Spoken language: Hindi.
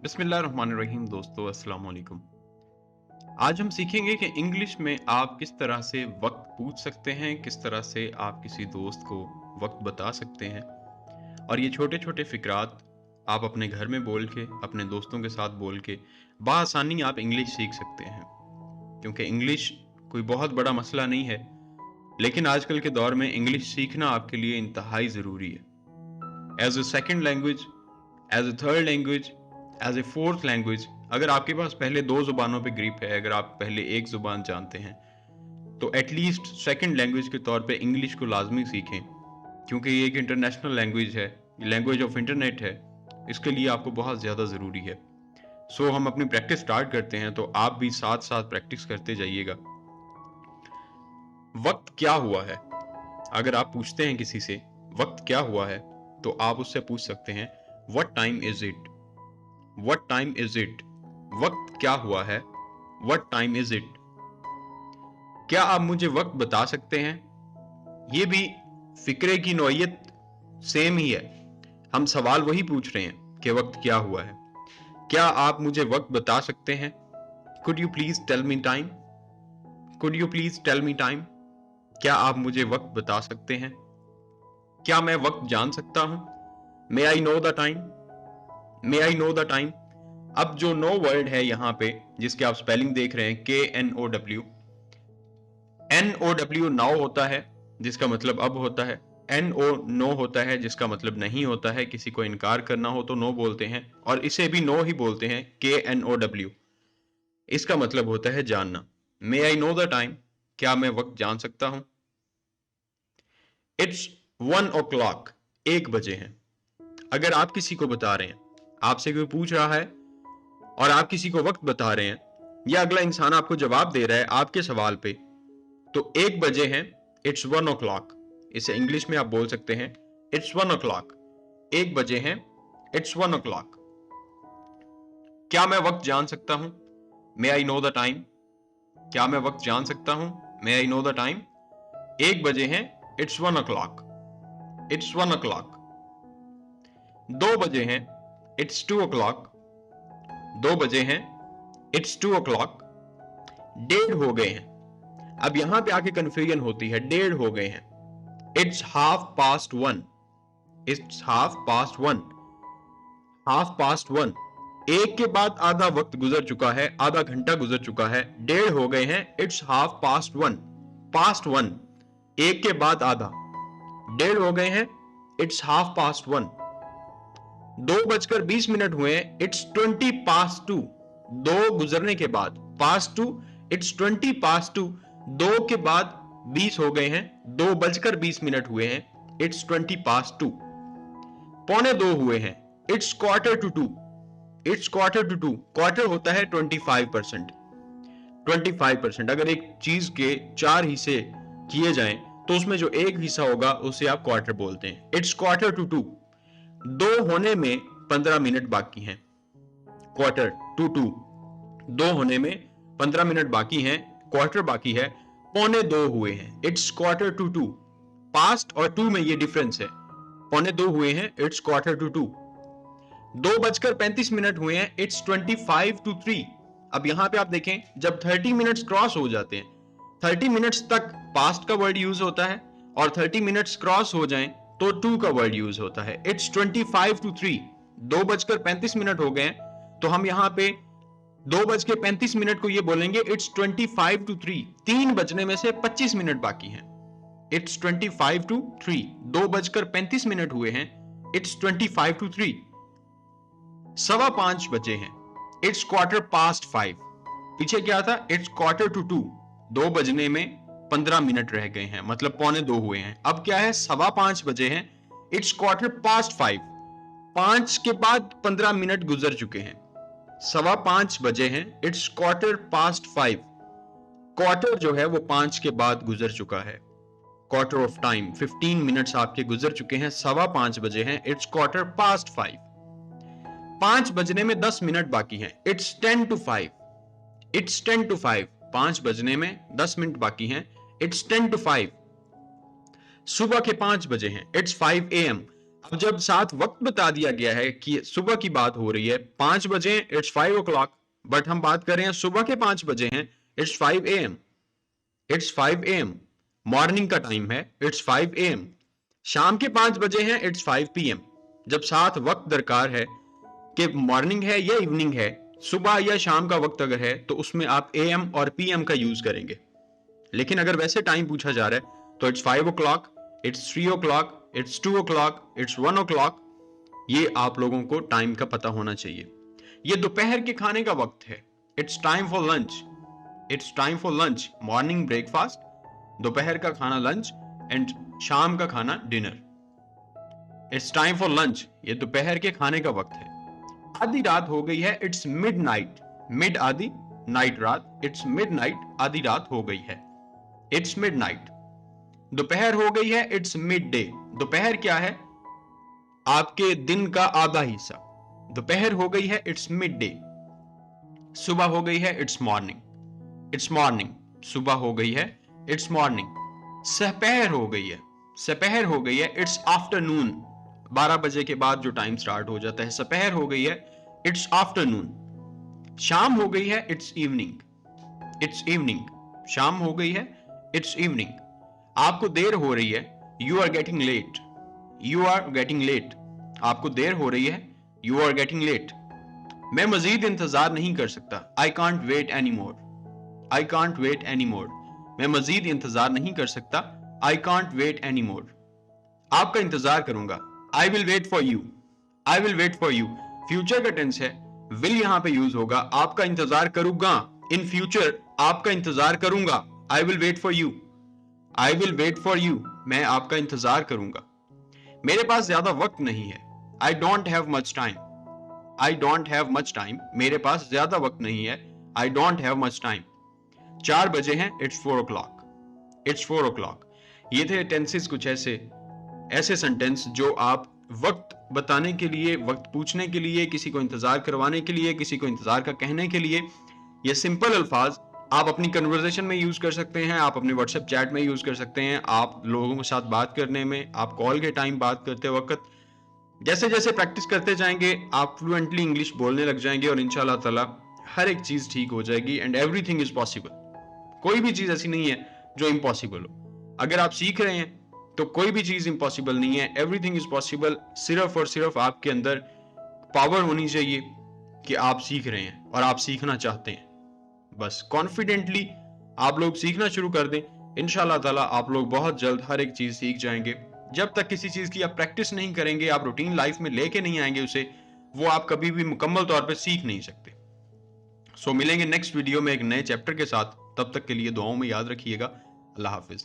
बिस्मिल्लाहिर्रहमानिर्रहीम दोस्तों अस्सलाम वालेकुम। आज हम सीखेंगे कि इंग्लिश में आप किस तरह से वक्त पूछ सकते हैं, किस तरह से आप किसी दोस्त को वक्त बता सकते हैं और ये छोटे-छोटे फ़िक्रात आप अपने घर में बोल के, अपने दोस्तों के साथ बोल के बआसानी आप इंग्लिश सीख सकते हैं। क्योंकि इंग्लिश कोई बहुत बड़ा मसला नहीं है, लेकिन आजकल के दौर में इंग्लिश सीखना आपके लिए इंतहाई ज़रूरी है। As a second language, as a third language, as a fourth language, अगर आपके पास पहले 2 ज़ुबानों पे ग्रिप है, अगर आप पहले 1 ज़ुबान जानते हैं, तो एटलीस्ट सेकंड लैंग्वेज के तौर पे इंग्लिश को लाज़मी सीखें, क्योंकि ये एक इंटरनेशनल लैंग्वेज है, लैंग्वेज ऑफ इंटरनेट है, इसके लिए आपको बहुत ज़्यादा ज़रूरी है। सो हम अपनी प्रैक्टिस स्टार्ट करते हैं, तो आप भी साथ-साथ प्रैक्टिस करते जाइएगा। वक़्त क्या हुआ है? अगर आप पूछते हैं किसी से, वक़्त क्या हुआ है? तो आप उससे पूछ सकते हैं, what time is it? What time is it? वक़्त क्या हुआ है? What time is it? क्या आप मुझे वक़्त बता सकते हैं? ये भी फ़िक्रे की नौइयत सेम ही है। हम सवाल वही पूछ रहे हैं कि वक़्त क्या हुआ है? क्या आप मुझे वक़्त बता सकते हैं? Could you please tell me time? Could you please tell me time? क्या आप मुझे वक़्त बता सकते हैं? क्या मैं वक़्त जान सकता हूँ? May I know the time? May I know the time? अब जो नो वर्ड है यहाँ पे, जिसके आप स्पेलिंग देख रहे हैं KNOW, NOW नाउ होता है, जिसका मतलब अब होता है। NO नो होता है, जिसका मतलब नहीं होता है। किसी को इनकार करना हो तो नो बोलते हैं, और इसे भी नो ही बोलते हैं, KNOW। इसका मतलब होता है जानना। मे आई नो द टाइम? क्या मैं वक्त जान सकता हूं? इट्स 1 o'clock, 1 बजे हैं। अगर आप किसी को बता रहे हैं, आपसे कोई पूछ रहा है और आप किसी को वक्त बता रहे हैं, या अगला इंसान आपको जवाब दे रहा है आपके सवाल पे, तो 1 बजे हैं, इट्स 1 o'clock। इसे इंग्लिश में आप बोल सकते हैं, इट्स 1 o'clock। 1 बजे हैं, इट्स 1 o'clock। क्या मैं वक्त जान सकता हूं? मे आई नो द टाइम? क्या मैं वक्त जान सकता हूं? मे आई नो द टाइम? 1 बजे हैं, इट्स 1 o'clock। It's 1 o'clock। 2 बजे हैं, इट्स 2 o'clock। 2 बजे हैं, इट्स 2 o'clock। 1:30 हो गए हैं। अब यहां पे आके कंफ्यूजन होती है, 1:30 हो गए हैं। इट्स 1:30। इट्स 1:30। 1:30। एक के बाद आधा वक्त गुजर चुका है, आधा घंटा गुजर चुका है, 1:30 हो गए हैं, इट्स 1:30। पास्ट वन, एक के बाद आधा, 1:30 हो गए हैं, इट्स 1:30। 2:20 हुए हैं, इट्स 2:20। 2 गुजरने के बाद, पास टू, इट्स 2:20। 2 के बाद 20 हो गए हैं, 2:20 हुए हैं, इट्स 2:20। 1:45 हुए हैं, इट्स 1:45। इट्स 1:45। क्वार्टर होता है 25%। 25%। अगर एक चीज के 4 हिस्से किए जाएं, तो उसमें जो एक हिस्सा होगा उसे आप क्वार्टर बोलते हैं। इट्स 1:45। 2 होने में 15 मिनट बाकी हैं। क्वार्टर टू टू, 2 होने में 15 मिनट बाकी हैं, क्वार्टर बाकी है, 1:45 हुए हैं, इट्स 1:45। पास्ट और टू में ये डिफरेंस है, 1:45 हुए हैं, इट्स 1:45। 2:35 हुए हैं, इट्स 2:55। अब यहां पे आप देखें, जब 30 मिनट्स क्रॉस हो जाते हैं, 30 मिनट्स तक पास्ट का वर्ड यूज होता है, और 30 मिनट्स क्रॉस हो जाएं तो टू का वर्ड यूज होता है। इट्स 2:55। 2:35 हो गए हैं, तो हम यहां पे 2:35 को ये बोलेंगे, इट्स 2:55। 3 बजने में से 25 मिनट बाकी हैं, इट्स 2:55। 2:35 हुए हैं, इट्स 2:55। 5:15 हैं, इट्स 5:15। पीछे क्या था, इट्स 1:45। 2 बजने में 15 मिनट रह गए हैं, मतलब 2:45 हुए हैं। अब क्या है, 5:15 बजे हैं, इट्स 5:15। 5 के बाद 15 मिनट गुजर चुके हैं, 5:15 बजे हैं, इट्स 5:15। क्वार्टर जो है वो 5 के बाद गुजर चुका है। क्वार्टर ऑफ टाइम, 15 मिनट्स आपके गुजर चुके हैं, 5:15 बजे हैं, इट्स 5:15। 5 बजने में 10 मिनट बाकी हैं, इट्स 10:05। इट्स 10:05। 5 बजने में 10 मिनट बाकी हैं, इट्स 10:05। सुबह के 5 बजे हैं, इट्स 5 AM। अब जब साथ वक्त बता दिया गया है कि सुबह की बात हो रही है, 5 बजे, इट्स 5 o'clock, बट हम बात कर रहे हैं सुबह के 5 बजे हैं, it's 5 AM, it's 5 AM, morning का टाइम है, इट्स 5 AM, शाम के 5 बजे हैं, इट्स 5 PM। जब साथ वक्त दरकार है कि मॉर्निंग है या इवनिंग है, सुबह या शाम का वक्त अगर है, तो उसमें आप AM और PM का यूज करेंगे। लेकिन अगर वैसे टाइम पूछा जा रहा है तो it's 5 o'clock, it's 3 o'clock, it's 2 o'clock, it's 1 o'clock। ये आप लोगों को टाइम का पता होना चाहिए। ये दोपहर के खाने का वक्त है, it's time for lunch, it's time for lunch, morning breakfast, दोपहर का खाना लंच एंड शाम का खाना dinner. It's time for lunch, ये दोपहर के खाने का वक्त है। आधी रात हो गई है, इट्स मिड नाइट, मिड आधी, नाइट रात, इट्स मिड नाइट, आधी रात हो गई है, इट्स मिड नाइट। दोपहर हो गई है, इट्स मिड डे, दोपहर क्या है? आपके दिन का आधा हिस्सा। दोपहर हो गई है, इट्स मिड डे। सुबह हो गई है, इट्स मॉर्निंग, इट्स मॉर्निंग। सुबह हो गई है, इट्स मॉर्निंग। सपहर हो गई है, सपहर हो गई है, इट्स आफ्टरनून। 12 बजे के बाद जो टाइम स्टार्ट हो जाता है, सपहर हो गई है, इट्स आफ्टरनून। शाम हो गई है, इट्स इवनिंग, इट्स इवनिंग। शाम हो गई है, इट्स इवनिंग। आपको देर हो रही है, you are getting late, you are getting late. आपको देर हो रही है, यू आर गेटिंग लेट। मैं मजीद इंतजार नहीं कर सकता, I can't wait any more, I can't wait any more. मैं मजीद इंतजार नहीं कर सकता, I can't wait any more. आपका इंतजार करूंगा, I will wait for you, I will wait for you. Future का टेंस है, विल यहां पे यूज होगा, आपका इंतजार करूंगा। इन फ्यूचर आपका इंतजार करूंगा, I will wait for you, I will wait for you. मैं आपका इंतजार करूंगा। मेरे पास ज्यादा वक्त नहीं है, I don't have much time, I don't have much time. मेरे पास ज्यादा वक्त नहीं है, I don't have much time. 4 बजे हैं, इट्स 4 o'clock, इट्स 4 o'clock। ये थे टेंसेस, कुछ ऐसे ऐसे सेंटेंस जो आप वक्त बताने के लिए, वक्त पूछने के लिए, किसी को इंतजार करवाने के लिए, किसी को इंतजार का कहने के लिए, ये सिंपल अल्फाज आप अपनी कन्वर्सेशन में यूज कर सकते हैं, आप अपने व्हाट्सएप चैट में यूज कर सकते हैं, आप लोगों के साथ बात करने में, आप कॉल के टाइम बात करते वक्त। जैसे जैसे प्रैक्टिस करते जाएंगे आप फ्लुएंटली इंग्लिश बोलने लग जाएंगे और इंशाल्लाह ताला हर एक चीज ठीक हो जाएगी एंड एवरीथिंग इज पॉसिबल। कोई भी चीज ऐसी नहीं है जो इम्पॉसिबल हो। अगर आप सीख रहे हैं तो कोई भी चीज इम्पॉसिबल नहीं है, एवरीथिंग इज पॉसिबल। सिर्फ और सिर्फ आपके अंदर पावर होनी चाहिए कि आप सीख रहे हैं और आप सीखना चाहते हैं। बस कॉन्फिडेंटली आप लोग सीखना शुरू कर दें, इंशाल्लाह ताला आप लोग बहुत जल्द हर एक चीज सीख जाएंगे। जब तक किसी चीज की आप प्रैक्टिस नहीं करेंगे, आप रूटीन लाइफ में लेके नहीं आएंगे उसे, वो आप कभी भी मुकम्मल तौर पे सीख नहीं सकते। सो मिलेंगे नेक्स्ट वीडियो में एक नए चैप्टर के साथ। तब तक के लिए दुआओं में याद रखिएगा। अल्लाह हाफिज।